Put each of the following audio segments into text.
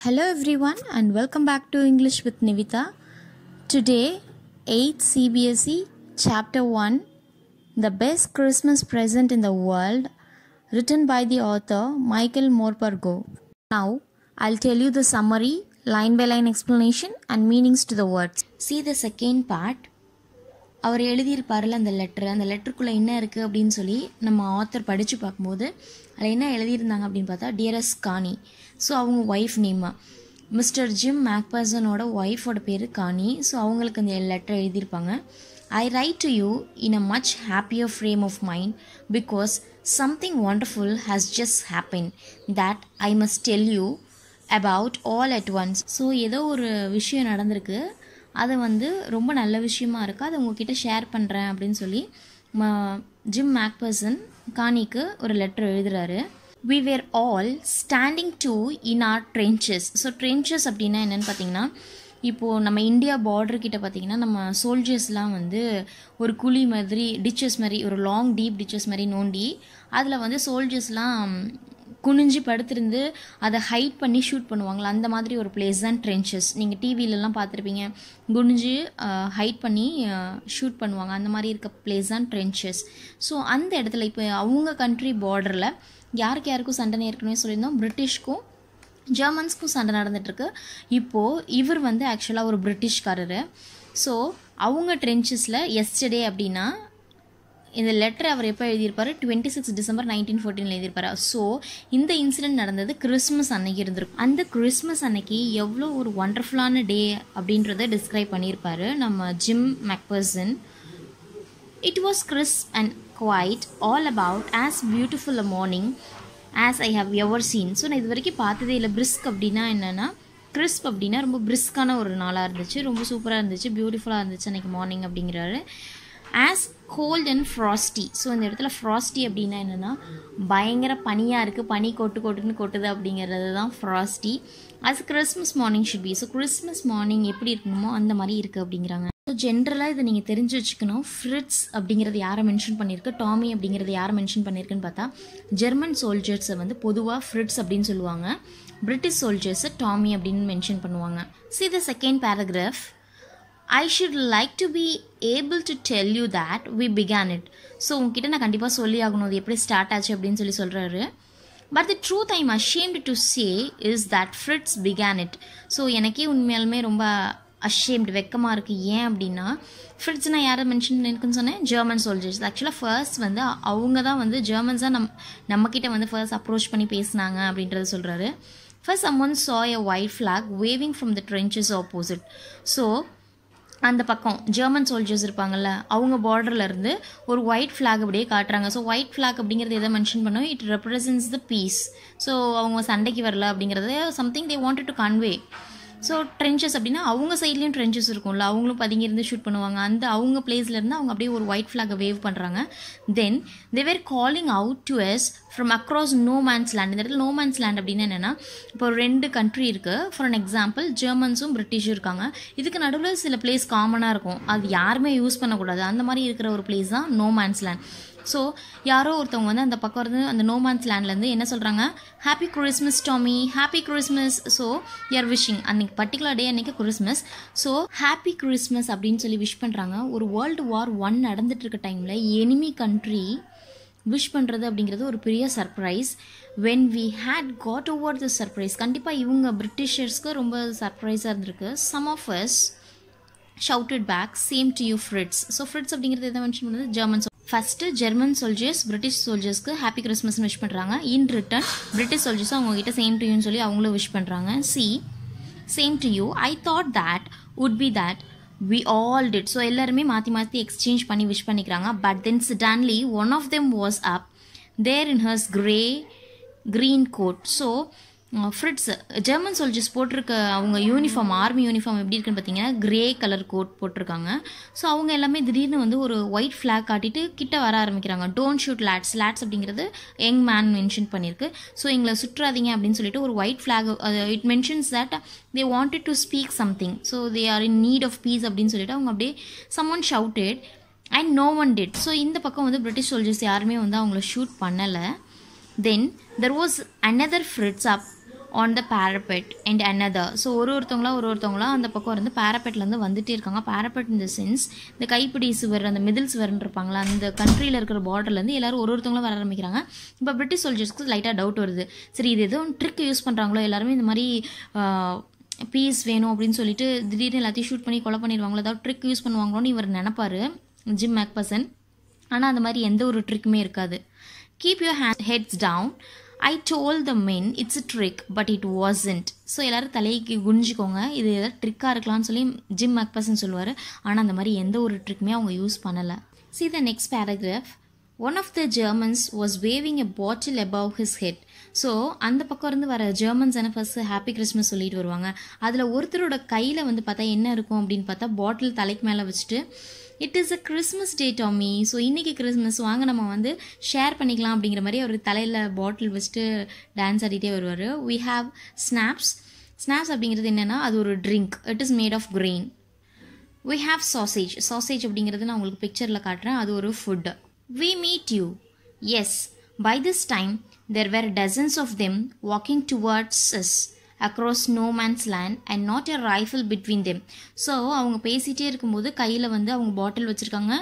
Hello everyone and welcome back to English with Nivitha. Today, 8th CBSE Chapter 1, The Best Christmas Present in the World, written by the author Michael Morpurgo. Now, I'll tell you the summary, line by line explanation and meanings to the words. See the second part. அவர் எழுதியிருப்பார்ல அந்த லெட்டருக்குள்ளே என்ன இருக்குது அப்படின்னு சொல்லி நம்ம author படித்து பார்க்கும்போது அதில் என்ன எழுதியிருந்தாங்க அப்படின்னு பார்த்தா டியரஸ்ட் கானி. ஸோ அவங்க ஒய்ஃப் நேமா மிஸ்டர் ஜிம் மேக்பர்சனோட ஒய்ஃபோட பேர் கானி. ஸோ அவங்களுக்கு அந்த லெட்டர் எழுதியிருப்பாங்க. I write to you in a much happier frame of mind because something wonderful has just happen that I must tell you about all at once. So ஏதோ ஒரு விஷயம் நடந்திருக்கு, அது ரொம்ப நல்ல விஷயமா இருக்குது, அதை உங்ககிட்ட ஷேர் பண்ணுறேன் அப்படின்னு சொல்லி ஜிம் மேக்பர்சன் கானிக்கு ஒரு லெட்டர் எழுதுகிறாரு. We were all standing to in our trenches. So trenches அப்படின்னா என்னென்னு பார்த்தீங்கன்னா, இப்போது நம்ம இந்தியா பார்டர்கிட்ட பார்த்திங்கன்னா நம்ம சோல்ஜர்ஸ்லாம் ஒரு குழி மாதிரி டிச்சஸ் மாதிரி ஒரு லாங் டீப் டிச்சஸ் மாதிரி நோண்டி அதில் சோல்ஜர்ஸ்லாம் குனிஞ்சு படுத்திருந்து அதை ஹைட் பண்ணி ஷூட் பண்ணுவாங்களா, அந்த மாதிரி ஒரு பிளேஸ் தான் ட்ரென்ச்சஸ். நீங்கள் டிவிலெலாம் பார்த்துருப்பீங்க, குனிஞ்சு ஹைட் பண்ணி ஷூட் பண்ணுவாங்க, அந்த மாதிரி இருக்க பிளேஸ் தான் ட்ரென்ச்சஸ். ஸோ அந்த இடத்துல இப்போ அவங்க கண்ட்ரி பார்டரில் யாருக்கும் சண்டை ஏற்கனவே சொல்லியிருந்தோம், பிரிட்டிஷ்க்கும் ஜெர்மன்ஸ்க்கும் சண்டை நடந்துகிட்ருக்கு. இப்போது இவர் ஆக்சுவலாக ஒரு பிரிட்டிஷ்காரரு. ஸோ அவங்க ட்ரென்ச்சஸில் எஸ்டர்டே அப்படின்னா இந்த லெட்டர் அவர் எப்போ எழுதியிருப்பார், 26 டிசம்பர் 1914 எழுதியிருப்பார். ஸோ இந்த இன்சிடென்ட் நடந்தது கிறிஸ்மஸ் அன்னைக்கு இருந்திருக்கும். அந்த கிறிஸ்மஸ் அன்னைக்கு எவ்வளோ ஒரு ஒண்டர்ஃபுல்லான டே அப்படின்றத டிஸ்கிரைப் பண்ணியிருப்பார் நம்ம Jim McPherson. It was crisp and quiet all about as beautiful a morning as I have ever seen. So நான் இது வரைக்கும் பார்த்ததே இல்லை. பிரிஸ்க் அப்படின்னா என்னென்னா, கிறிஸ்ப் அப்படின்னா ரொம்ப பிரிஸ்கான ஒரு நாளாக இருந்துச்சு, ரொம்ப சூப்பராக இருந்துச்சு, பியூட்டிஃபுல்லாக இருந்துச்சு அன்றைக்கி மார்னிங் அப்படிங்கிறாரு. As cold and frosty. So இந்த இடத்துல ஃப்ராஸ்டி அப்படின்னா என்னென்னா, பயங்கர பனியாக இருக்குது, பனி கொட்டுன்னு கொட்டுது அப்படிங்கிறது தான் frosty. As Christmas morning should be. So Christmas morning எப்படி இருக்கணுமோ அந்த மாதிரி இருக்குது அப்படிங்கிறாங்க. ஸோ ஜென்ரலாக இதை நீங்கள் தெரிஞ்சு வச்சுக்கணும். ஃப்ரிட்ஸ் அப்படிங்கிறது யாரை மென்ஷன் பண்ணியிருக்கு, டாமி அப்படிங்கிறது யாரை மென்ஷன் பண்ணியிருக்குன்னு பார்த்தா, ஜெர்மன் சோல்ஜர்ஸை பொதுவாக ஃப்ரிட்ஸ் அப்படின்னு சொல்லுவாங்க, பிரிட்டிஷ் சோல்ஜர்ஸை டாமி அப்படின்னு மென்ஷன் பண்ணுவாங்க. See the second paragraph. I should like to be able to tell you that we began it. So உங்ககிட்ட நான் கண்டிப்பாக சொல்லி ஆகணும் அது எப்படி ஸ்டார்ட் ஆச்சு அப்படின்னு சொல்லி சொல்கிறாரு. But the truth I'm ashamed to say is that Fritz began it. So எனக்கே உண்மையாலுமே ரொம்ப ashamed, வெக்கமாக இருக்குது. ஏன் அப்படின்னா, ஃப்ரிட்ஸ்னால் யாரை மென்ஷன் பண்ணியிருக்குன்னு சொன்னேன், ஜெர்மன் சோல்ஜர்ஸ். ஆக்சுவலாக ஃபர்ஸ்ட் அவங்க தான் ஜெர்மன்ஸாக நம்மக்கிட்ட ஃபர்ஸ்ட் அப்ரோச் பண்ணி பேசினாங்க அப்படின்றத சொல்கிறாரு. First someone saw a white flag waving from the trenches opposite. So அந்த பக்கம் ஜெர்மன் சோல்ஜர்ஸ் இருப்பாங்கள்ல, அவங்க பார்டரில் இருந்து ஒரு ஒயிட் ஃப்ளாக் அப்படியே காட்டுறாங்க. ஸோ ஒயிட் ஃப்ளாக் அப்படிங்கிறது எதை மென்ஷன் பண்ணோம், it represents the peace. So அவங்க சண்டைக்கு வரல அப்படிங்கிறது something they wanted to convey. So trenches அப்படின்னா அவங்க சைட்லேயும் ட்ரென்ச்சஸ் இருக்கும்ல, அவங்களும் பதுங்கியிருந்து ஷூட் பண்ணுவாங்க. அந்த அவங்க பிளேஸ்லேருந்து அவங்க அப்படியே ஒரு ஒயிட் ஃப்ளாகை வேவ் பண்ணுறாங்க. Then they were calling out to us from across no man's land. இந்த இடத்துல நோ மேன்ஸ் லேண்ட் அப்படின்னா என்னென்னா, இப்போ 2 கண்ட்ரி இருக்குது. ஃபார் அன் எக்ஸாம்பிள் ஜெர்மன்ஸும் பிரிட்டிஷும் இருக்காங்க. இதுக்கு நடுவில் சில பிளேஸ் காமனாக இருக்கும், அது யாருமே யூஸ் பண்ணக்கூடாது, அந்த மாதிரி இருக்கிற ஒரு பிளேஸ் தான் நோ மேன்ஸ் லேண்ட். ஸோ யாரோ ஒருத்தவங்க அந்த பக்கம் இருந்து அந்த நோ மேன்ஸ் லேண்ட்லேருந்து என்ன சொல்கிறாங்க, happy Christmas Tommy, happy Christmas. So you're wishing அன்றைக்கி பர்டிகுலர் டே அன்றைக்கி கிறிஸ்மஸ். ஸோ ஹாப்பி கிறிஸ்மஸ் அப்படின்னு சொல்லி விஷ் பண்ணுறாங்க. ஒரு வேர்ல்டு வார் 1 நடந்துட்டு இருக்க டைமில் எனிமி கண்ட்ரி விஷ் பண்ணுறது அப்படிங்கிறது ஒரு பெரிய surprise. When we had got over the surprise, கண்டிப்பாக இவங்க பிரிட்டிஷர்ஸ்க்கு ரொம்ப சர்ப்ரைஸாக இருந்திருக்கு. Some of us shouted back, same to you Fritz. So Fritz அப்படிங்கிறது எதை மென்ஷன் பண்ணுறது, German. First German soldiers British சோல்ஜர்ஸ்க்கு ஹாப்பி கிறிஸ்மஸ்னு விஷ் பண்ணுறாங்க. இன் ரிட்டன் பிரிட்டிஷ் சோல்ஜர்ஸும் அவங்ககிட்ட சேம் டு யூன்னு சொல்லி அவங்களும் விஷ் பண்ணுறாங்க. C same to you, I thought that would be that we all did. So எல்லாருமே மாற்றி எக்ஸ்சேஞ்ச் பண்ணி விஷ் பண்ணிக்கிறாங்க. But then suddenly one of them was up there in his green coat. So Fritz German soldiers போட்டிருக்க அவங்க uniform, army uniform எப்படி இருக்குன்னு பார்த்தீங்கன்னா grey colour code போட்டிருக்காங்க. ஸோ அவங்க எல்லாமே திடீர்னு ஒரு ஒயிட் ஃப்ளாக் காட்டிட்டு கிட்ட வர ஆரம்பிக்கிறாங்க. Don't shoot lads. லேட்ஸ் அப்படிங்கிறது யங் மேன் மென்ஷன் பண்ணியிருக்கு. ஸோ எங்களை சுற்றாதீங்க அப்படின்னு சொல்லிட்டு ஒரு white flag, it mentions that they wanted to speak something. So they are in need of peace அப்படின்னு சொல்லிட்டு அவங்க அப்படியே someone shouted and no one did. So இந்த பக்கம் பிரிட்டிஷ் சோல்ஜர்ஸ் யாருமே அவங்கள ஷூட் பண்ணலை. Then there was another Fritz up on the parapet and another. So ஒருத்தவங்களா அந்த பக்கம் இருந்து பேரப்பெட்லேருந்து வந்துகிட்டே இருக்காங்க. பேரப்பெட் இந்த சென்ஸ் இந்த கைப்பிடி சுவர், அந்த மிடில் சுவர்னு இருப்பாங்களா, அந்த கண்ட்ரியில் இருக்கிற பார்டர்லேருந்து எல்லோரும் ஒருத்தவங்களும் வர ஆரம்பிக்கிறாங்க. இப்போ பிரிட்டிஷ் சோல்ஜர்ஸ்க்கு லைட்டாக டவுட் வருது. சரி, இது எதுவும் ட்ரிக் யூஸ் பண்ணுறாங்களோ, எல்லாருமே இந்த மாதிரி பீஸ் வேணும் அப்படின்னு சொல்லிட்டு திடீர்னு எல்லாத்தையும் ஷூட் பண்ணி கொலை பண்ணிடுவாங்களோ, ஏதாவது ட்ரிக் யூஸ் பண்ணுவாங்களோன்னு இவர் நினைப்பார் ஜிம் மேக்பர்சன். ஆனால் அந்த மாதிரி எந்த ஒரு ட்ரிக்குமே இருக்காது. Keep your heads down, I told the men it's a trick but it wasn't. So எல்லோரும் தலைக்கு குனிஞ்சிக்கோங்க, இது எதாவது ட்ரிக்காக இருக்கலாம்னு சொல்லி ஜிம் மேக்பர்சன் சொல்லுவார். ஆனால் அந்த மாதிரி எந்த ஒரு ட்ரிக்குமே அவங்க யூஸ் பண்ணலை. See the next paragraph. One of the Germans was waving a bottle above his head. So அந்த பக்கம் இருந்து வர ஜெர்மன்ஸ் என்ன ஃபஸ்ட்டு ஹாப்பி கிறிஸ்மஸ் சொல்லிட்டு வருவாங்க. அதில் ஒருத்தரோட கையில் வந்து பார்த்தா என்ன இருக்கும் அப்படின்னு பார்த்தா பாட்டில் தலைக்கு மேலே வச்சுட்டு, it is a Christmas day Tommy, so இன்றைக்கி கிறிஸ்மஸ் வாங்க நம்ம வந்து ஷேர் பண்ணிக்கலாம் அப்படிங்கிற மாதிரி அவர் தலையில் பாட்டில் வச்சுட்டு டான்ஸ் ஆடிட்டே வருவார். We have snaps. ஸ்னாப்ஸ் அப்படிங்கிறது என்னென்னா அது ஒரு drink. It is made of grain. We have sausage. Sausage அப்படிங்கிறது நான் உங்களுக்கு பிக்சரில் காட்டுறேன், அது ஒரு food. We meet you. Yes, by this time there were dozens of them walking towards us across no man's land and not a rifle between them. So அவங்க பேசிகிட்டே இருக்கும்போது கையில் வந்து அவங்க பாட்டில் வச்சுருக்காங்க,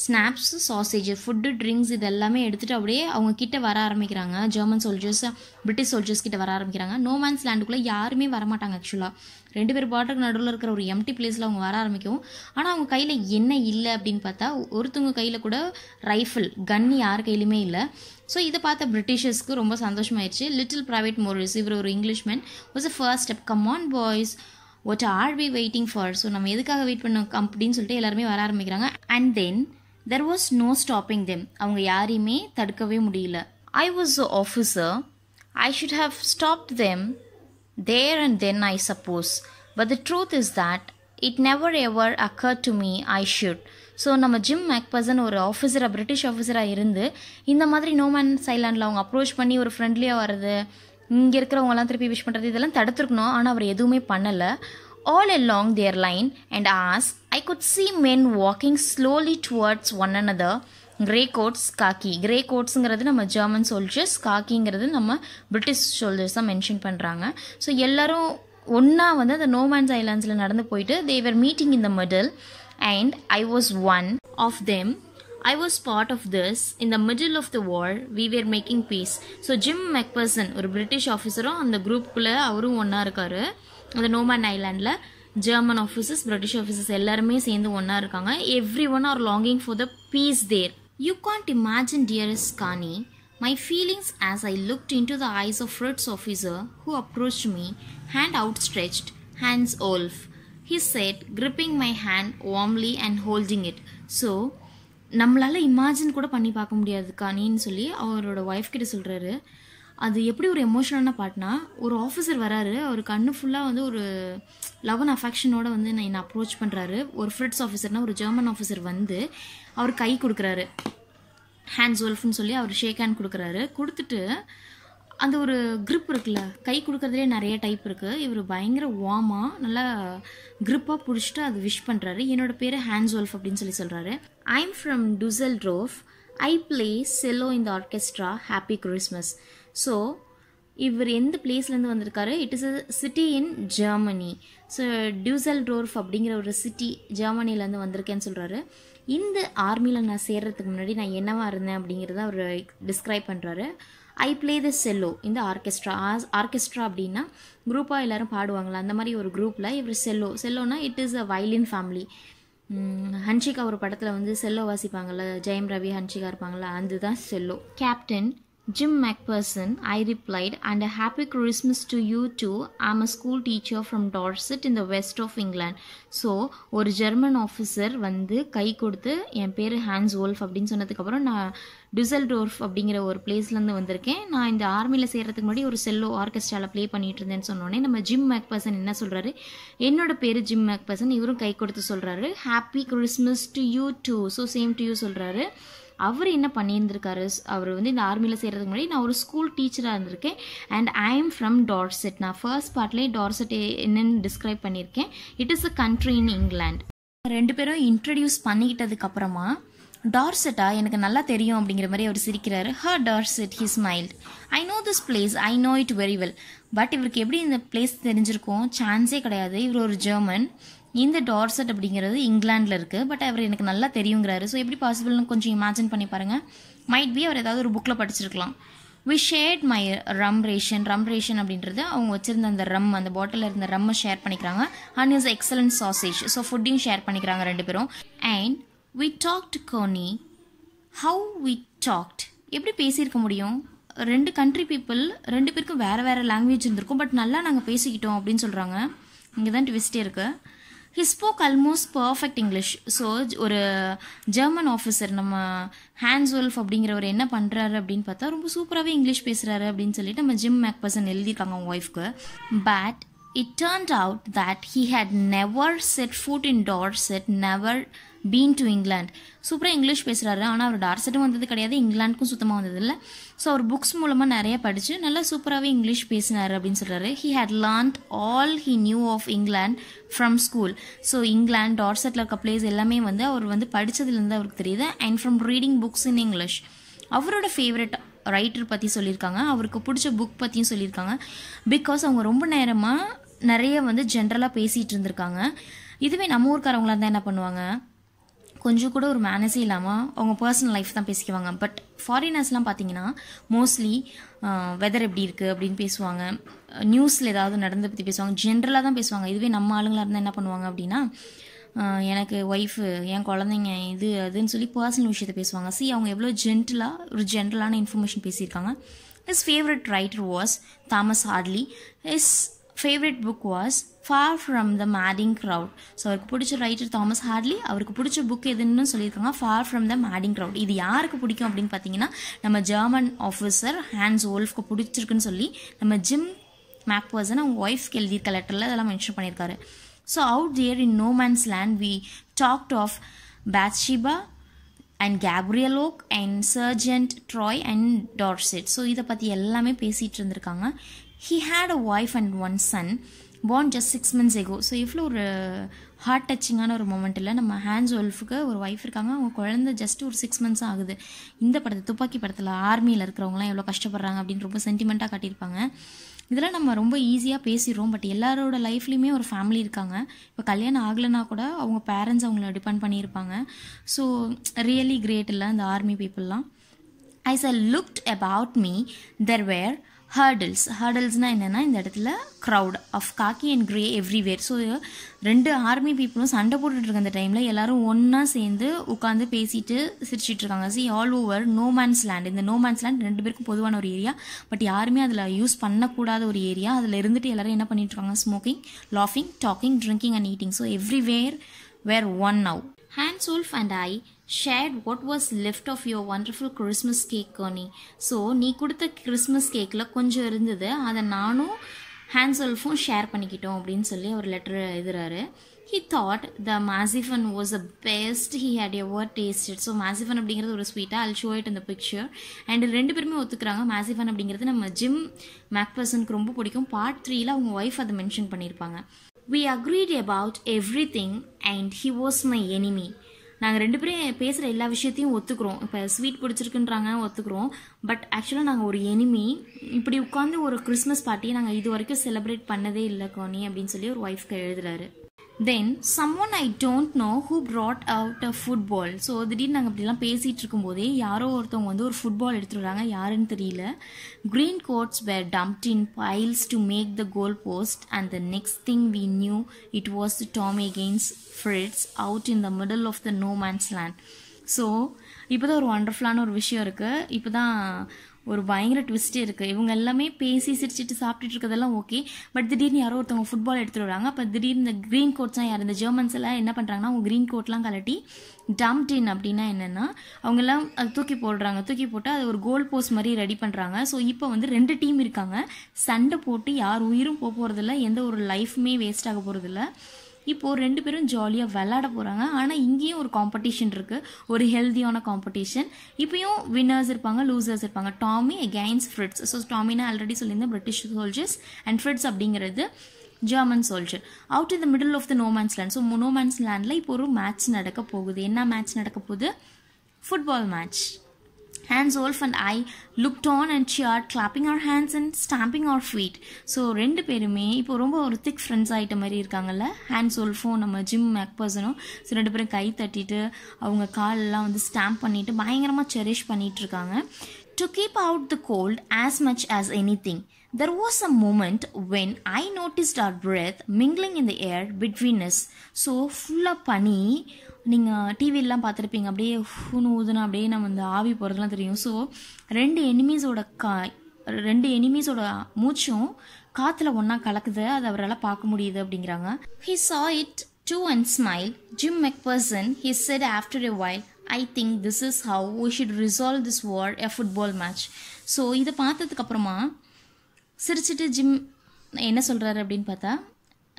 ஸ்னாப்ஸ், சாசேஜ், ஃபுட்டு, ட்ரிங்க்ஸ் இது எல்லாமே எடுத்துகிட்டு அப்படியே அவங்க கிட்ட வர ஆரம்பிக்கிறாங்க. ஜெர்மன் சோல்ஜர்ஸ் பிரிட்டிஷ் சோல்ஜர்ஸ் கிட்ட வர ஆரம்பிக்கிறாங்க. நோ மேன்ஸ் லேண்டுக்குள்ளே யாருமே வரமாட்டாங்க. ஆக்சுவலாக 2 பேர் பார்டருக்கு நடுவில் இருக்கிற ஒரு எம்டி பிளேஸில் அவங்க வர ஆரம்பிக்கும். ஆனால் அவங்க கையில் என்ன இல்லை அப்படின்னு பார்த்தா, ஒருத்தவங்க கையில் கூட ரைஃபிள், கன் யார் கையிலுமே இல்லை. ஸோ இதை பார்த்த பிரிட்டிஷர்ஸ்க்கு ரொம்ப சந்தோஷமாயிடுச்சு. லிட்டில் ப்ரைவேட் மோரிஸ், இவர் ஒரு Englishman, was a first step. Come on boys, what are we waiting for. So நம்ம எதுக்காக வெயிட் பண்ணோம் அப்படின்னு சொல்லிட்டு எல்லாருமே வர ஆரம்பிக்கிறாங்க. And then there was no stopping them. அவங்க யாரையுமே தடுக்கவே முடியல. I was the officer. I should have stopped them there and then, I suppose. But the truth is that it never ever occurred to me I should. So நம்ம Jim McPherson ஒரு ஆஃபீஸராக, British ஆஃபீஸராக இருந்து இந்த மாதிரி no man's ஐலாண்டில் அவங்க approach பண்ணி ஒரு ஃப்ரெண்ட்லியாக வர்றது, இங்கே இருக்கிறவங்கலாம் திருப்பி விஷ் பண்ணுறது, இதெல்லாம் தடுத்துருக்கணும். ஆனால் அவர் எதுவுமே பண்ணலை. All along their line and as I could see men walking slowly towards one another. Grey coats, khaki. Grey coatsங்கிறது நம்ம ஜெர்மன் சோல்ஜர்ஸ், காக்கிங்கிறது நம்ம பிரிட்டிஷ் சோல்ஜர்ஸ் தான் மென்ஷன் பண்ணுறாங்க. ஸோ எல்லோரும் ஒன்றா வந்து அந்த நோமேன்ஸ் ஐலாண்ட்ஸில் நடந்து போயிட்டு they were meeting in the middle and I was one of them. I was part of this. In the middle of the war, we were making peace. So Jim McPherson ஒரு British ஆஃபீஸரும் அந்த குரூப்புக்குள்ளே அவரும் ஒன்றா இருக்கார். அந்த no man ஐலாண்டில் German officers, British officers எல்லாருமே சேர்ந்து ஒன்றா இருக்காங்க. Every one are longing for the peace there. You can't imagine dearest Connie my feelings as I looked into the eyes of Fritz officer who approached me, hand outstretched, hands off, he said, gripping my hand warmly and holding it. So நம்மளால் imagine கூட பண்ணி பார்க்க முடியாது கானின்னு சொல்லி அவரோட wife கிட்ட சொல்கிறாரு. அது எப்படி ஒரு எமோஷனலான பாட்னா, ஒரு ஆஃபீஸர் வராரு, அவர் கண்ணு ஃபுல்லாக வந்து ஒரு லவ் அண்ட் அஃபெக்ஷனோட வந்து என்னை அப்ரோச் பண்ணுறாரு. ஒரு ஃப்ரிட்ஸ் ஆஃபீஸர்னால் ஒரு ஜெர்மன் ஆஃபீஸர் வந்து அவர் கை கொடுக்குறாரு, ஹேண்ட்ஸ் ஒல்ஃப்னு சொல்லி அவர் ஷேக் ஹேண்ட் கொடுக்குறாரு. கொடுத்துட்டு அந்த ஒரு க்ரிப் இருக்குல்ல, கை கொடுக்குறதுலே நிறைய டைப் இருக்குது. இவர் பயங்கர வார்மாக நல்லா க்ரிப்பாக பிடிச்சிட்டு அது விஷ் பண்ணுறாரு. என்னோட பேர் ஹேண்ட்ஸ் ஒல்ஃப் அப்படின்னு சொல்லி சொல்கிறாரு. I am from Dusseldorf. I play cello in the orchestra. Happy Christmas. So இவர் எந்த பிளேஸ்லேருந்து வந்திருக்காரு? It is a city in Germany. So Dusseldorf அப்படிங்கிற ஒரு சிட்டி ஜெர்மனிலேருந்து வந்திருக்கேன்னு சொல்கிறாரு. இந்த ஆர்மியில் நான் சேர்றதுக்கு முன்னாடி நான் என்னவா இருந்தேன் அப்படிங்கிறத அவர் டிஸ்கிரைப் பண்ணுறாரு. ஐ பிளே த செல்லோ இந்த ஆர்கெஸ்ட்ரா. ஆர்கெஸ்ட்ரா அப்படின்னா குரூப்பாக எல்லோரும் பாடுவாங்களா, அந்த மாதிரி ஒரு குரூப்பில் இவர் செல்லோனா it is a violin family. Hansika ஒரு படத்தில் வந்து செல்லோ வாசிப்பாங்கள்ல, ஜெயம் ரவி ஹன்ஷிகா இருப்பாங்களா, அதுதான் cello. Captain Jim McPherson, I replied, and a happy Christmas to you too. I'm a school teacher from Dorset in the west of England. So ஒரு German officer வந்து கை கொடுத்து என் பேர் ஹேண்ட்ஸ் ஓல்ஃப் அப்படின்னு சொன்னதுக்கப்புறம் நான் டுசெல்டோர்ஃப் அப்படிங்கிற ஒரு பிளேஸ்லேருந்து வந்திருக்கேன். நான் இந்த ஆர்மியில் சேர்கிறதுக்கு முன்னாடி ஒரு செல்லோ ஆர்கெஸ்ட்ராவில் ப்ளே பண்ணிட்டு இருந்தேன்னு சொன்னோடனே நம்ம ஜிம் மேக்பர்சன் என்ன சொல்கிறாரு, என்னோட பேர் ஜிம் மேக்பர்சன். இவரும் கை கொடுத்து சொல்கிறாரு happy Christmas to you too. So same to you சொல்கிறாரு. அவர் என்ன பண்ணியிருந்திருக்காரு, அவர் வந்து இந்த ஆர்மியில் சேர்கிறதுக்கு முன்னாடி நான் ஒரு ஸ்கூல் டீச்சராக இருந்திருக்கேன். And I am from Dorset. நான் ஃபர்ஸ்ட் பார்ட்லேயே டார்செட் என்னன்னு டிஸ்கிரைப் பண்ணியிருக்கேன். It is a country in England. 2 பேரும் இன்ட்ரடியூஸ் பண்ணிக்கிட்டதுக்கப்புறமா டார்செட்டா எனக்கு நல்லா தெரியும் அப்படிங்கிற மாதிரி அவர் சிரிக்கிறாரு. Ah Dorset, he smiled. I know this place, I know it very well. But இவருக்கு எப்படி இந்த பிளேஸ் தெரிஞ்சிருக்கும்? சான்ஸே கிடையாது. இவர் ஒரு ஜெர்மன். இந்த டார்செட் அப்படிங்கிறது இங்கிலாண்டில் இருக்குது. பட் அவர் எனக்கு நல்லா தெரியுங்கிறாரு. ஸோ எப்படி பாசிபிள்னு கொஞ்சம் இமேஜின் பண்ணி பாருங்கள். மைட் பி அவர் ஏதாவது ஒரு புக்கில் படிச்சிருக்கலாம். We shared my rum ration. Rum ration அப்படின்றது அவங்க வச்சிருந்த அந்த ரம், அந்த பாட்டிலில் இருந்த ரம்மை ஷேர் பண்ணிக்கிறாங்க. And is excellent sausage. So ஃபுட்டையும் ஷேர் பண்ணிக்கிறாங்க ரெண்டு பேரும். And we talked Connie. How we talked? எப்படி பேசியிருக்க முடியும்? ரெண்டு கண்ட்ரி பீப்புள், ரெண்டு பேருக்கும் வேறு வேறு லாங்குவேஜ் இருந்திருக்கும். பட் நல்லா நாங்கள் பேசிக்கிட்டோம் அப்படின்னு சொல்கிறாங்க. இங்கே தான் ட்விஸ்டே இருக்குது. He spoke almost perfect English. So ஒரு ஜெர்மன் ஆஃபீஸர் நம்ம ஹான்ஸ்வொல்ஃப் அப்படிங்கிறவர் என்ன பண்ணுறாரு அப்படின்னு பார்த்தா ரொம்ப சூப்பராகவே இங்கிலீஷ் பேசுகிறாரு அப்படின்னு சொல்லிட்டு நம்ம ஜிம் மேக்பர்சன் எழுதியிருக்காங்க அவங்க ஒய்ஃப்க்கு. But it turned out that he had never set foot in Dorset, never been to England. சூப்பராக இங்கிலீஷ் பேசுகிறாரு. ஆனால் அவர் டார்செட்டும் வந்தது கிடையாது, இங்கிலாந்துக்கும் சுத்தமாக வந்தது இல்லை. ஸோ அவர் புக்ஸ் மூலமாக நிறைய படித்து நல்லா சூப்பராகவே இங்கிலீஷ் பேசினார் அப்படின்னு சொல்கிறாரு. he had learned all he knew of England from school. So England, டார்செட்டில் இருக்க பிளேஸ் எல்லாமே வந்து அவர் வந்து படித்ததுலேருந்து அவருக்கு தெரியுது. And from reading books in English. அவரோட ஃபேவரட் ரைட்டர் பற்றி சொல்லியிருக்காங்க, அவருக்கு பிடிச்ச புக் பற்றியும் சொல்லியிருக்காங்க. பிகாஸ் அவங்க ரொம்ப நேரமாக நிறைய வந்து ஜென்ரலாக பேசிகிட்டு இருந்திருக்காங்க. இதுவே நம்ம ஊருக்காரவங்களாக இருந்தால் என்ன பண்ணுவாங்க? கொஞ்சம் கூட ஒரு மேனஸே இல்லாமல் அவங்க பர்சனல் லைஃப் தான் பேசிக்குவாங்க. பட் ஃபாரினர்ஸ்லாம் பார்த்தீங்கன்னா மோஸ்ட்லி வெதர் எப்படி இருக்குது அப்படின்னு பேசுவாங்க, நியூஸில் ஏதாவது நடந்து பற்றி பேசுவாங்க, ஜென்ரலாக தான் பேசுவாங்க. இதுவே நம்ம ஆளுங்களாக இருந்தால் என்ன பண்ணுவாங்க அப்படின்னா, எனக்கு ஒய்ஃபு, என் குழந்தைங்க, இது அதுன்னு சொல்லி பர்சனல் விஷயத்தை பேசுவாங்க. அவங்க எவ்வளோ ஜென்டலாக ஒரு ஜென்ரலான இன்ஃபர்மேஷன் பேசியிருக்காங்க. His favourite writer was Thomas Hardy. His favourite book was far from the madding crowd. So அவருக்கு பிடிச்ச ரைட்டர் தாமஸ் ஹார்ட்லி. அவருக்கு பிடிச்ச புக் எதுன்னு சொல்லியிருக்காங்க, for from the madding crowd. இது யாருக்கு பிடிக்கும் அப்படின்னு பார்த்தீங்கன்னா, நம்ம ஜெர்மன் ஆஃபீஸர் ஹான்ஸ் வோல்ஃப்க்கு பிடிச்சிருக்குன்னு சொல்லி நம்ம ஜிம் மேக்பர்சன் அவங்க ஒய்ஃப்க்கு எழுதியிருக்க லெட்டரில் அதெல்லாம் மென்ஷன் பண்ணியிருக்காரு. So out there in no man's land we talked of Bathsheba and Gabriel Oak and sergeant Troy and Dorset. So இதை பற்றி எல்லாமே பேசிகிட்டு இருந்திருக்காங்க. He had a wife and one son born just 6 months ago. So இவ்வளோ ஒரு heart டச்சிங்கான ஒரு moment இல்லை. நம்ம ஹான்ஸ் வோல்ஃபுக்கு ஒரு ஒய்ஃப் இருக்காங்க, அவங்க குழந்தை ஜஸ்ட் ஒரு 6 months ஆகுது. இந்த படத்தை துப்பாக்கி படத்தில் ஆர்மியில் இருக்கிறவங்களாம் எவ்வளோ கஷ்டப்படுறாங்க அப்படின்னு ரொம்ப சென்டிமெண்ட்டாக காட்டியிருப்பாங்க. இதெல்லாம் நம்ம ரொம்ப ஈஸியாக பேசிடுறோம். பட் எல்லாரோட லைஃப்லேயுமே ஒரு ஃபேமிலி இருக்காங்க. இப்போ கல்யாணம் ஆகலைன்னா கூட அவங்க பேரண்ட்ஸ் அவங்கள டிபெண்ட் பண்ணியிருப்பாங்க. ஸோ ரியலி கிரேட் இல்லை இந்த ஆர்மி பீப்புளெலாம். As I looked about me, there were ஹர்டல்ஸ்னால் என்னென்னா இந்த இடத்துல crowd of khaki and grey everywhere. So ரெண்டு ஆர்மி பீப்புளும் சண்டை போட்டுட்டு இருக்க அந்த டைமில் எல்லாரும் ஒன்றா சேர்ந்து உட்காந்து பேசிட்டு சிரிச்சிட்டு இருக்காங்க. All over no man's land. இந்த நோ மேன்ஸ் லேண்ட் ரெண்டு பேருக்கும் பொதுவான ஒரு ஏரியா, பட் யாருமே அதில் யூஸ் பண்ணக்கூடாத ஒரு ஏரியா. அதில் இருந்துட்டு எல்லாரும் என்ன பண்ணிட்டு இருக்காங்க? ஸ்மோக்கிங், லாஃபிங், talking, drinking and eating. So everywhere were one now. Hans Wolf and I shared what was left of your wonderful Christmas cake, Connie. So நீ கொடுத்த கிறிஸ்மஸ் கேக்கில் கொஞ்சம் இருந்தது, அதை நானும் ஹான்ஸ் வோல்ஃபும் ஷேர் பண்ணிக்கிட்டோம் அப்படின்னு சொல்லி ஒரு லெட்டர் எழுதுறாரு. He thought the massivan was the best he had ever tasted. So massivan அப்படிங்கிறது ஒரு ஸ்வீட்டாக, I'll show it in the picture. And ரெண்டு பேருமே ஒத்துக்கிறாங்க massivan அப்படிங்கிறது நம்ம ஜிம் மேக்பர்சனுக்கு ரொம்ப பிடிக்கும். பார்ட் 3ல் அவங்க ஒய்ஃப் அதை மென்ஷன் பண்ணியிருப்பாங்க. We agreed about everything and he was my enemy. நாங்கள் ரெண்டு பேரும் பேசுகிற எல்லா விஷயத்தையும் ஒத்துக்கிறோம். இப்போ ஸ்வீட் பிடிச்சிருக்குன்றாங்க, ஒத்துக்கிறோம். பட் ஆக்சுவலாக நாங்கள் ஒரு எனிமி. இப்படி உட்காந்து ஒரு கிறிஸ்மஸ் பார்ட்டியை நாங்கள் இது வரைக்கும் செலிப்ரேட் பண்ணதே இல்லை கோனி அப்படின்னு சொல்லி ஒரு ஒய்ஃப்க்கு எழுதுறாரு. தென் someone I don't know who brought out a football. So திடீர்னு நாங்கள் இப்படிலாம் பேசிகிட்டு இருக்கும்போதே யாரோ ஒருத்தவங்க வந்து ஒரு ஃபுட்பால் எடுத்துட்டு வராங்க, யாருன்னு தெரியல. Green coats were dumped in piles to make the goal post and the next thing we knew it was Tommy against Fritz out in the middle of the no man's land. So இப்போ தான் ஒரு ஒண்டர்ஃபுல்லான ஒரு விஷயம் இருக்குது. இப்போ தான் ஒரு பயங்கர ட்விஸ்டே இருக்குது. இவங்க எல்லாமே பேசி சிரிச்சிட்டு சாப்பிட்டுட்டு இருக்கிறதெல்லாம் ஓகே. பட் திடீர்னு யாரோ ஒருத்தவங்க ஃபுட்பால் எடுத்துகிட்டு வராங்க. அப்போ திடீர்னு இந்த க்ரீன் கோட்ஸ்லாம் யார், இந்த ஜெர்மன்ஸ் எல்லாம் என்ன பண்ணுறாங்கன்னா அவங்க க்ரீன் கோட்லாம் கலட்டி டம்ப்ட் இன் அப்படின்னா என்னென்னா அவங்கெல்லாம் அது தூக்கி போடுறாங்க. தூக்கி போட்டு அது ஒரு கோல் போஸ்ட் மாதிரி ரெடி பண்ணுறாங்க. ஸோ இப்போ வந்து 2 டீம் இருக்காங்க. சண்டை போட்டு யார் உயிரும் போகிறதில்ல, எந்த ஒரு லைஃப்மே வேஸ்ட் ஆக போகிறதில்ல. இப்போது 2 பேரும் ஜாலியாக விளையாட போகிறாங்க. ஆனால் இங்கேயும் ஒரு காம்படிஷன் இருக்குது, ஒரு ஹெல்த்தியான காம்படிஷன். இப்போயும் வின்னர்ஸ் இருப்பாங்க, லூசர்ஸ் இருப்பாங்க. Tommy against Fritz. ஸோ டாமினா ஆல்ரெடி சொல்லியிருந்தேன் பிரிட்டிஷ் சோல்ஜர்ஸ், அண்ட் ஃப்ரிட்ஸ் அப்படிங்கிறது German soldier. Out in the middle of the no man's land. So no man's லேண்டில் இப்போ ஒரு மேட்ச் நடக்க போகுது. என்ன மேட்ச் நடக்க போகுது? football match. Hans Wolf and I looked on and cheered, clapping our hands and stamping our feet. So ரெண்டு பேருமே இப்போ ரொம்ப ஒரு திக் ஃப்ரெண்ட்ஸ் ஆகிட்ட மாதிரி இருக்காங்கல்ல, ஹேண்ட்ஸ் ஓல்ஃபும் நம்ம ஜிம் மேக்பர்சனும். ஸோ ரெண்டு பேரும் கை தட்டிட்டு அவங்க காலெல்லாம் வந்து ஸ்டாம்ப் பண்ணிட்டு பயங்கரமாக செரிஷ் பண்ணிட்டு இருக்காங்க. To keep out the cold as much as anything, there was a moment when I noticed our breath mingling in the air between us. So ஃபுல்லாக பனி, நீங்கள் டிவிலாம் பார்த்துருப்பீங்க, அப்படியே ஊதுனா அப்படியே நம்ம இந்த ஆவி போகிறதுலாம் தெரியும். ஸோ ரெண்டு எனிமீஸோட மூச்சும் காற்றுல ஒன்றா கலக்குது, அதை அவரால் பார்க்க முடியுது அப்படிங்கிறாங்க. He saw it too and smiled. Jim McPherson, he said after a while, I think this is how we should resolve this war, a football match. So இதை பார்த்ததுக்கப்புறமா சிரிச்சிட்டு ஜிம் என்ன சொல்கிறாரு அப்படின்னு பார்த்தா,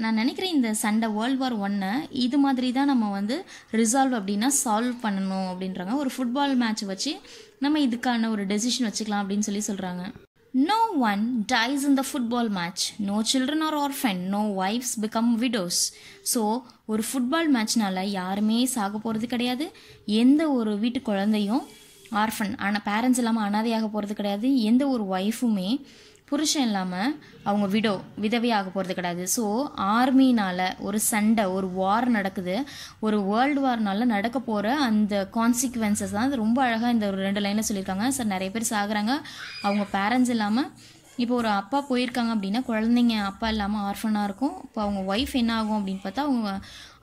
நான் நினைக்கிறேன் இந்த சண்டை World War I இது மாதிரி தான் நம்ம வந்து ரிசால்வ் அப்படின்னா சால்வ் பண்ணணும் அப்படின்றாங்க. ஒரு ஃபுட்பால் மேட்ச் வச்சு நம்ம இதுக்கான ஒரு டெசிஷன் வச்சுக்கலாம் அப்படின்னு சொல்கிறாங்க. No one dies in the football match. No children are orphaned. No wives become widows. So ஒரு ஃபுட்பால் மேட்ச்னால யாருமே சாக போகிறது கிடையாது. எந்த ஒரு வீட்டு குழந்தையும் ஆர்ஃபன் ஆனால் பேரண்ட்ஸ் இல்லாமல் அனாதையாக போகிறது கிடையாது. எந்த ஒரு ஒய்ஃபுமே புருஷன் இல்லாமல் அவங்க விதவையாக போகிறது கிடையாது. ஸோ ஆர்மினால் ஒரு சண்டை, ஒரு வார் நடக்குது, ஒரு வேர்ல்டு வார்னால நடக்க போகிற அந்த கான்சிக்வன்சஸ் தான் அது ரொம்ப அழகாக இந்த ஒரு 2 லைனில் சொல்லியிருக்காங்க. சார் நிறைய பேர் சாகுறாங்க, அவங்க பேரண்ட்ஸ் இல்லாமல். இப்போ ஒரு அப்பா போயிருக்காங்க அப்படின்னா குழந்தைங்க அப்பா இல்லாமல் ஆர்ஃபனாக இருக்கும். இப்போ அவங்க ஒய்ஃப் என்ன ஆகும் அப்படின்னு பார்த்தா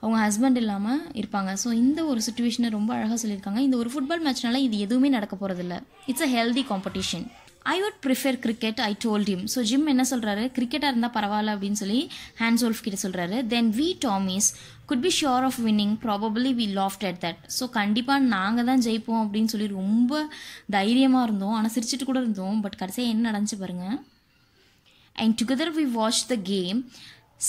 அவங்க ஹஸ்பண்ட் இல்லாமல் இருப்பாங்க. ஸோ இந்த ஒரு சுச்சுவேஷனை ரொம்ப அழகாக சொல்லியிருக்காங்க. இந்த ஒரு ஃபுட்பால் மேட்ச்னால இது எதுவுமே நடக்க போகிறதில்ல. It's a healthy competition. I would prefer cricket, I told him. So Jim என்ன சொல்கிறாரு, கிரிக்கெட்டாக இருந்தால் பரவாயில்ல அப்படின்னு சொல்லி ஹேண்ட்ஸ் ஓல்ஃப் கிட்ட சொல்கிறாரு. Then we Tommies could be sure of winning. Probably we laughed at that. So கண்டிப்பாக நாங்கள் தான் ஜெயிப்போம் அப்படின்னு சொல்லி ரொம்ப தைரியமாக இருந்தோம், ஆனால் சிரிச்சிட்டு கூட இருந்தோம். பட் கடைசியாக என்ன நடந்துச்சு பாருங்கள். And together we watched the game.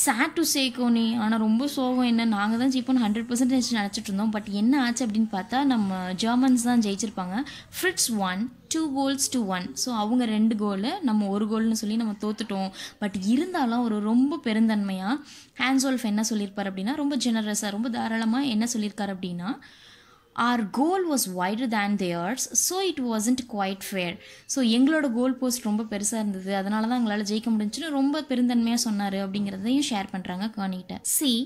Sad to say Connie, ஆனால் ரொம்ப சோகம் என்ன, நாங்கள் தான் ஜெயிப்போம் 100% நினச்சிட்டு இருந்தோம். பட் என்ன ஆச்சு அப்படின்னு பார்த்தா நம்ம ஜெர்மன்ஸ் தான் ஜெயிச்சிருப்பாங்க. Fritz won 2 goals to 1. So அவங்க 2 கோல், நம்ம 1 கோல்னு சொல்லி நம்ம தோத்துட்டோம். பட் இருந்தாலும் ஒரு ரொம்ப பெருந்தன்மையாக ஹேண்ட்ஸ் ஓல்ஃப் என்ன சொல்லியிருப்பார் அப்படின்னா, ரொம்ப ஜெனரஸாக ரொம்ப தாராளமாக என்ன சொல்லியிருக்காரு அப்படின்னா, our goal was wider than theirs, so it wasn't quite fair. So எங்களோட கோல் போஸ்ட் ரொம்ப பெருசாக இருந்தது, அதனால தான் எங்களால் ஜெயிக்க முடிஞ்சுன்னு ரொம்ப பெருந்தன்மையாக சொன்னார் அப்படிங்கிறதையும் ஷேர் பண்ணுறாங்க காணிகிட்ட. See,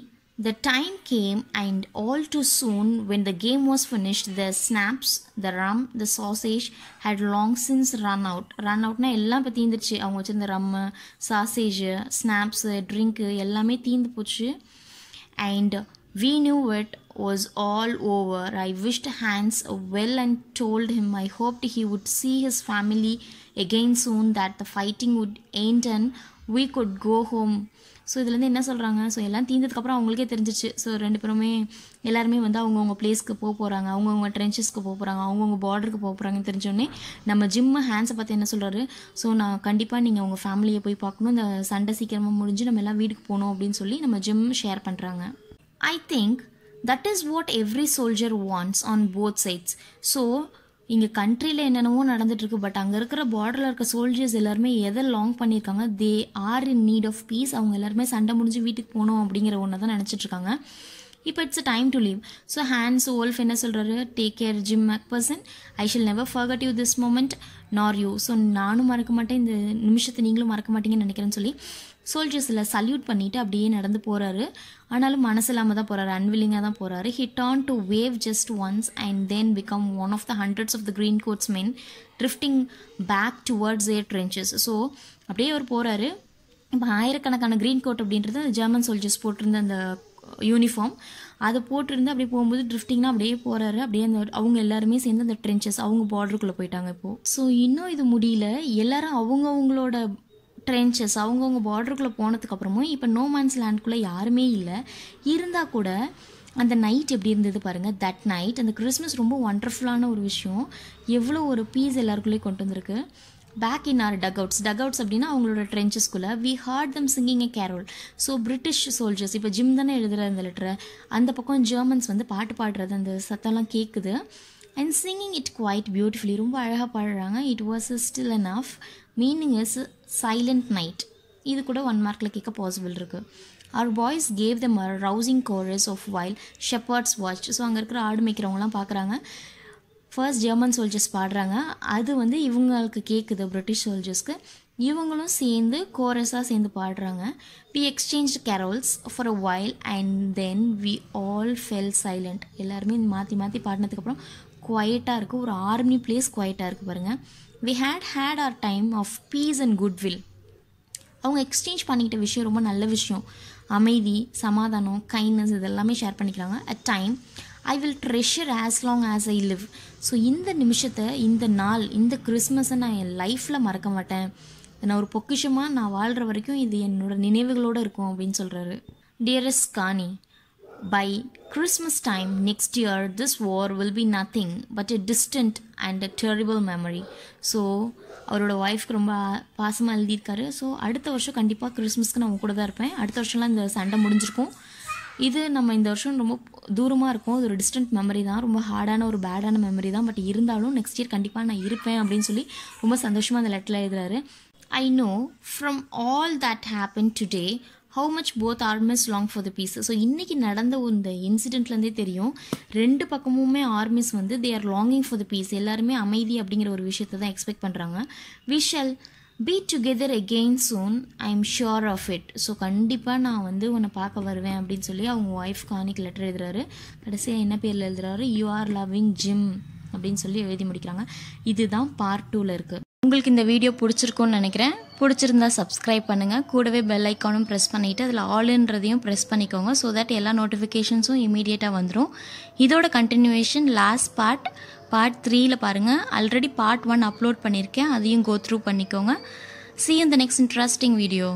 the time came and all too soon when the game was finished, the snaps, the rum, the sausage had long since run out. Run எல்லாம் இப்போ தீந்துருச்சு. அவங்க வச்சுருந்த ரம்மு, சாசேஜு, ஸ்னாப்ஸு, ட்ரிங்க்கு எல்லாமே தீந்து போச்சு. And we knew it was all over. I wished Hans well and told him I hoped he would see his family again soon, that the fighting would end and we could go home. So இதுலேருந்து என்ன சொல்கிறாங்க, so எல்லாம் தீர்ந்ததுக்கப்புறம் அவங்களுக்கே தெரிஞ்சிச்சு. So 2 பேருமே எல்லாருமே வந்து அவங்கவுங்க பிளேஸ்க்கு போகிறாங்க, அவங்கவுங்க ட்ரென்ச்சஸ்க்கு போகிறாங்க, அவங்கவுங்க பார்டருக்கு போகிறாங்கன்னு தெரிஞ்சோடனே நம்ம ஜிம்மு ஹேண்ட்ஸை பார்த்து என்ன சொல்கிறாரு, ஸோ நான் கண்டிப்பாக நீங்கள் உங்கள் ஃபேமிலியை போய் பார்க்கணும், இந்த சண்டை சீக்கிரமாக முடிஞ்சு நம்ம எல்லாம் வீட்டுக்கு போகணும் அப்படின்னு சொல்லி நம்ம ஜிம் ஷேர் பண்ணுறாங்க. I think that is what every soldier wants on both sides. So இங்கே கண்ட்ரியில் என்னென்னவோ நடந்துட்டுருக்கு, பட் அங்கே இருக்கிற பார்டரில் இருக்க சோல்ஜர்ஸ் எல்லாருமே எதை லாங் பண்ணியிருக்காங்க, they are in need of peace. அவங்க எல்லாருமே சண்டை முடிஞ்சு வீட்டுக்கு போகணும் அப்படிங்கிற ஒன்று தான் நினச்சிட்ருக்காங்க. இப்போ it's a time to leave. So Hans Wolf என்ன சொல்கிறாரு, take care Jim McPherson, I shall never forget you this moment nor you. So நானும் மறக்க மாட்டேன், இந்த நிமிஷத்தை நீங்களும் மறக்க மாட்டீங்கன்னு நினைக்கிறேன்னு சொல்லி சோல்ஜர்ஸில் சல்யூட் பண்ணிவிட்டு அப்படியே நடந்து போகிறாரு. ஆனாலும் மனசு இல்லாமல் தான் போகிறாரு, அன்வில்லிங்காக தான் போகிறாரு. He turned to wave just once and then become one of the hundreds of the green coats men drifting back towards their trenches. So அப்படியே அவர் போகிறாரு. இப்போ ஆயிரக்கணக்கான க்ரீன் கோட் அப்படின்றது ஜெர்மன் சோல்ஜர்ஸ் போட்டிருந்த அந்த யூனிஃபார்ம், அதை போட்டிருந்து அப்படியே போகும்போது ட்ரிஃப்டிங்னா அப்படியே போகிறாரு. அப்படியே அந்த அவங்க எல்லாருமே சேர்ந்து அந்த ட்ரென்ச்சஸ் அவங்க பார்டருக்குள்ளே போயிட்டாங்க இப்போது. ஸோ இன்னும் இது முடியல, எல்லாரும் அவங்கவுங்களோட ட்ரென்ச்சஸ் அவங்கவுங்க பார்டருக்குள்ளே போனதுக்கப்புறமும் இப்போ நோ மேன்ஸ் லேண்ட்குள்ளே யாருமே இல்லை. இருந்தால் கூட அந்த நைட் எப்படி இருந்தது பாருங்கள். தட் நைட் அந்த கிறிஸ்மஸ் ரொம்ப ஒண்டர்ஃபுல்லான ஒரு விஷயம், எவ்வளோ ஒரு பீஸ் எல்லாருக்குள்ளேயும் கொண்டு வந்திருக்கு. பேக் இன் ஆர் டக்அவுட்ஸ் அப்படின்னா அவங்களோட ட்ரென்ச்சஸ்குள்ளே we heard them singing a carol. So British soldiers, இப்போ ஜிம் தானே எழுதுகிற அந்த லெட்டரை, அந்த பக்கம் ஜெர்மன்ஸ் வந்து பாட்டு பாடுறது அந்த சத்தம்லாம் கேட்குது. And singing it quite beautifully, ரொம்ப அழகாக பாடுறாங்க. It was still enough, meaning is silent night. இது கூட 1 மார்க்கில் கேட்க பாசிபிள் இருக்குது. Our boys gave them a rousing chorus of while shepherds watched. So அங்கே இருக்கிற ஆடு மேய்க்கிறவங்களாம் பார்க்குறாங்க. ஃபர்ஸ்ட் ஜெர்மன் சோல்ஜர்ஸ் பாடுறாங்க, அது வந்து இவங்களுக்கு கேட்குது பிரிட்டிஷ் சோல்ஜர்ஸ்க்கு. இவங்களும் சேர்ந்து கோரஸாக சேர்ந்து பாடுறாங்க. We exchange carols for a while and then we all fell silent. எல்லாருமே மாற்றி மாற்றி பாடினதுக்கப்புறம் குவைட்டாக இருக்குது, ஒரு ஆர்மி பிளேஸ் குவைட்டாக இருக்குது பாருங்கள். We had our time of peace and goodwill. அவங்க எக்ஸ்சேஞ்ச் பண்ணிக்கிட்ட விஷயம் ரொம்ப நல்ல விஷயம். அமைதி, சமாதானம், கைண்ட்னஸ் இதெல்லாமே ஷேர் பண்ணிக்கிறாங்க. அ time I will treasure as long as I live. So இந்த நிமிஷத்தை, இந்த நாள், இந்த கிறிஸ்மஸை நான் என் லைஃப்பில் மறக்க மாட்டேன். நான் ஒரு பொக்கிஷமாக நான் வாழ்கிற வரைக்கும் இது என்னோடய நினைவுகளோடு இருக்கும் அப்படின்னு சொல்கிறாரு. Dearest Connie, by Christmas time next year this war will be nothing but a distant and a terrible memory. So அவரோட ஒய்ஃப்க்கு ரொம்ப பாசமாக எழுதியிருக்காரு. ஸோ அடுத்த வருஷம் கண்டிப்பாக கிறிஸ்மஸ்க்கு நான் கூட தான் இருப்பேன். அடுத்த வருஷம்லாம் இந்த சண்டை முடிஞ்சிருக்கும். இது நம்ம இந்த வருஷம் ரொம்ப தூரமாக இருக்கும், அது ஒரு டிஸ்டன்ட் மெமரி தான், ரொம்ப ஹார்டான ஒரு பேடான மெமரி தான். பட் இருந்தாலும் நெக்ஸ்ட் இயர் கண்டிப்பாக நான் இருப்பேன் அப்படின்னு சொல்லி ரொம்ப சந்தோஷமாக அந்த லெட்டரில் எழுதுறாரு. I know from all that happened today how much both armies long for the peace. So இன்றைக்கி நடந்த இந்த இன்சிடெண்ட்லேருந்தே தெரியும், ரெண்டு பக்கமுமே ஆர்மிஸ் வந்து they are longing for the peace. எல்லாருமே அமைதி அப்படிங்கிற ஒரு விஷயத்தை தான் எக்ஸ்பெக்ட் பண்ணுறாங்க. we shall be together again soon, I am sure of it. So கண்டிப்பாக நான் வந்து உன்னை பார்க்க வருவேன் அப்படின்னு சொல்லி அவங்க ஒய்ஃப் கானிக்கு லெட்டர் எழுதுறாரு. கடைசியாக என்ன பேரில் எழுதுறாரு, யூ ஆர் லவ்விங் ஜிம் அப்படின்னு சொல்லி எழுதி முடிக்கிறாங்க. இதுதான் பார்ட் 2ல் இருக்குது. உங்களுக்கு இந்த வீடியோ பிடிச்சிருக்குன்னு நினைக்கிறேன். பிடிச்சிருந்தா சப்ஸ்கிரைப் பண்ணுங்கள், கூடவே பெல் ஐக்கானும் ப்ரெஸ் பண்ணிவிட்டு அதில் ஆல்ன்றதையும் ப்ரெஸ் பண்ணிக்கோங்க. ஸோ தட் எல்லா நோட்டிஃபிகேஷன்ஸும் இமீடியட்டாக வந்துடும். இதோட கண்டினியூவேஷன் லாஸ்ட் பார்ட் 3ல் பாருங்கள். ஆல்ரெடி பார்ட் 1 அப்லோட் பண்ணியிருக்கேன், அதையும் கோ த்ரூ பண்ணிக்கோங்க. See you in the next interesting video.